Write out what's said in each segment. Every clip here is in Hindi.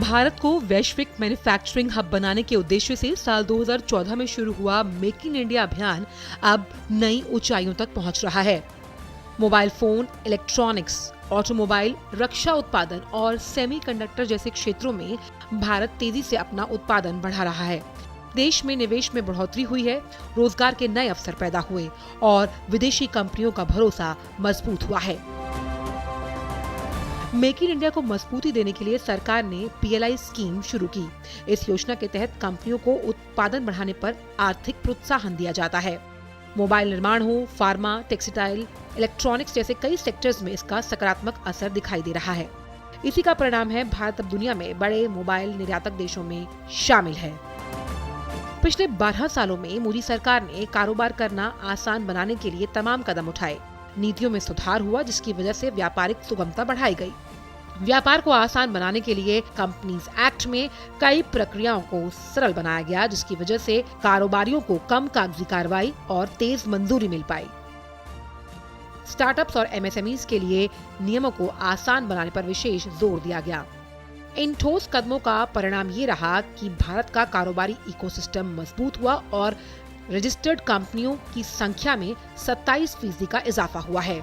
भारत को वैश्विक मैन्युफैक्चरिंग हब बनाने के उद्देश्य से साल 2014 में शुरू हुआ मेक इन इंडिया अभियान अब नई ऊंचाइयों तक पहुंच रहा है। मोबाइल फोन, इलेक्ट्रॉनिक्स, ऑटोमोबाइल, रक्षा उत्पादन और सेमीकंडक्टर जैसे क्षेत्रों में भारत तेजी से अपना उत्पादन बढ़ा रहा है। देश में निवेश में बढ़ोतरी हुई है, रोजगार के नए अवसर पैदा हुए और विदेशी कंपनियों का भरोसा मजबूत हुआ है। मेक इन इंडिया को मजबूती देने के लिए सरकार ने PLI स्कीम शुरू की। इस योजना के तहत कंपनियों को उत्पादन बढ़ाने पर आर्थिक प्रोत्साहन दिया जाता है। मोबाइल निर्माण हो, फार्मा, टेक्सटाइल, इलेक्ट्रॉनिक्स जैसे कई सेक्टर्स में इसका सकारात्मक असर दिखाई दे रहा है। इसी का परिणाम है भारत अब दुनिया में बड़े मोबाइल निर्यातक देशों में शामिल है। पिछले 12 सालों में मोदी सरकार ने कारोबार करना आसान बनाने के लिए तमाम कदम उठाए। नीतियों में सुधार हुआ, जिसकी वजह से व्यापारिक सुगमता बढ़ाई गई। व्यापार को आसान बनाने के लिए कंपनीज एक्ट में कई प्रक्रियाओं को सरल बनाया गया, जिसकी वजह से कारोबारियों को कम कागजी कार्रवाई और तेज मंजूरी मिल पाई। स्टार्टअप्स और MSMEs के लिए नियमों को आसान बनाने पर विशेष जोर दिया गया। इन ठोस कदमों का परिणाम ये रहा कि भारत का कारोबारी इकोसिस्टम मजबूत हुआ और रजिस्टर्ड कंपनियों की संख्या में 27% का इजाफा हुआ है।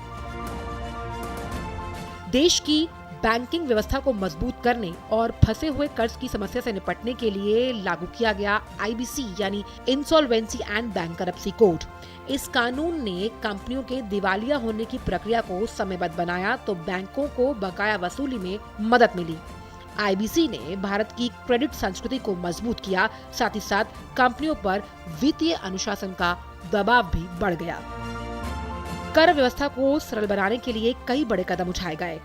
देश की बैंकिंग व्यवस्था को मजबूत करने और फंसे हुए कर्ज की समस्या से निपटने के लिए लागू किया गया IBC यानी इंसॉल्वेंसी एंड बैंकरप्सी कोड। इस कानून ने कंपनियों के दिवालिया होने की प्रक्रिया को समयबद्ध बनाया तो बैंकों को बकाया वसूली में मदद मिली। IBC ने भारत की क्रेडिट संस्कृति को मजबूत किया, साथ ही साथ कंपनियों पर वित्तीय अनुशासन का दबाव भी बढ़ गया। कर व्यवस्था को सरल बनाने के लिए कई बड़े कदम उठाए गए।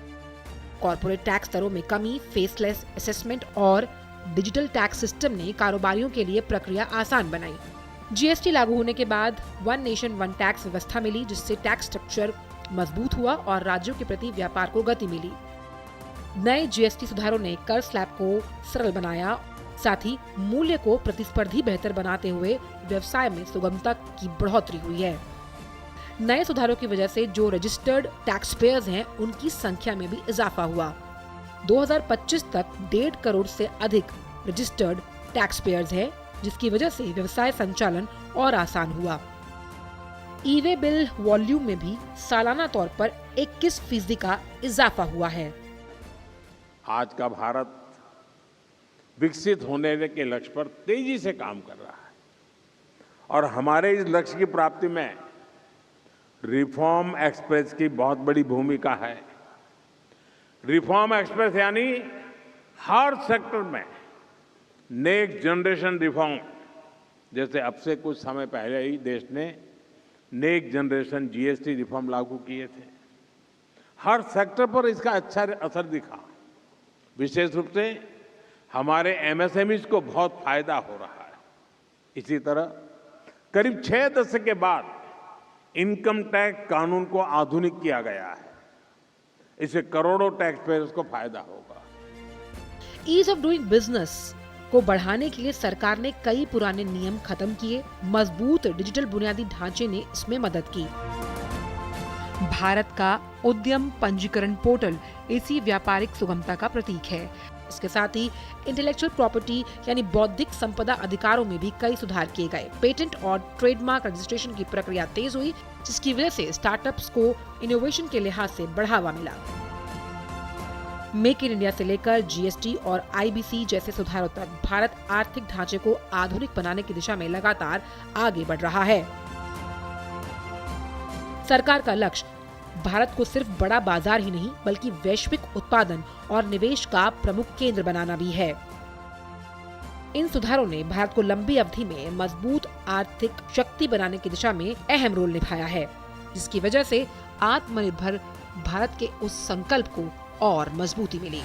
कॉर्पोरेट टैक्स दरों में कमी, फेसलेस असेसमेंट और डिजिटल टैक्स सिस्टम ने कारोबारियों के लिए प्रक्रिया आसान बनाई। GST लागू होने के बाद वन नेशन वन टैक्स व्यवस्था मिली, जिससे टैक्स स्ट्रक्चर मजबूत हुआ और राज्यों के प्रति व्यापार को गति मिली। नए GST सुधारों ने कर स्लैब को सरल बनाया, साथ ही मूल्य को प्रतिस्पर्धी बेहतर बनाते हुए व्यवसाय में सुगमता की बढ़ोतरी हुई है। नए सुधारों की वजह से जो रजिस्टर्ड टैक्स पेयर्स हैं, उनकी संख्या में भी इजाफा हुआ। 2025 तक 1.5 करोड़ से अधिक रजिस्टर्ड टैक्स पेयर्स हैं, जिसकी वजह से व्यवसाय संचालन और आसान हुआ। ई-वे बिल वॉल्यूम में भी सालाना तौर पर 21% का इजाफा हुआ है। आज का भारत विकसित होने के लक्ष्य पर तेजी से काम कर रहा है और हमारे इस लक्ष्य की प्राप्ति में रिफॉर्म एक्सप्रेस की बहुत बड़ी भूमिका है। रिफॉर्म एक्सप्रेस यानी हर सेक्टर में नेक्स्ट जनरेशन रिफॉर्म, जैसे अब से कुछ समय पहले ही देश ने नेक्स्ट जनरेशन GST रिफॉर्म लागू किए थे। हर सेक्टर पर इसका अच्छा असर दिखा। विशेष रूप से हमारे MSMEs को बहुत फायदा हो रहा है। इसी तरह करीब 6 दशक के बाद इनकम टैक्स कानून को आधुनिक किया गया है। इससे करोड़ों टैक्स पेयर्स को फायदा होगा। ईज ऑफ डूइंग बिजनेस को बढ़ाने के लिए सरकार ने कई पुराने नियम खत्म किए। मजबूत डिजिटल बुनियादी ढांचे ने इसमें मदद की। भारत का उद्यम पंजीकरण पोर्टल इसी व्यापारिक सुगमता का प्रतीक है। इसके साथ ही इंटेलेक्चुअल प्रॉपर्टी यानी बौद्धिक संपदा अधिकारों में भी कई सुधार किए गए। पेटेंट और ट्रेडमार्क रजिस्ट्रेशन की प्रक्रिया तेज हुई, जिसकी वजह से स्टार्टअप्स को इनोवेशन के लिहाज से बढ़ावा मिला। मेक इन इंडिया से लेकर GST और IBC जैसे सुधारों तक भारत आर्थिक ढांचे को आधुनिक बनाने की दिशा में लगातार आगे बढ़ रहा है। सरकार का लक्ष्य भारत को सिर्फ बड़ा बाजार ही नहीं, बल्कि वैश्विक उत्पादन और निवेश का प्रमुख केंद्र बनाना भी है। इन सुधारों ने भारत को लंबी अवधि में मजबूत आर्थिक शक्ति बनाने की दिशा में अहम रोल निभाया है, जिसकी वजह से आत्मनिर्भर भारत के उस संकल्प को और मजबूती मिली।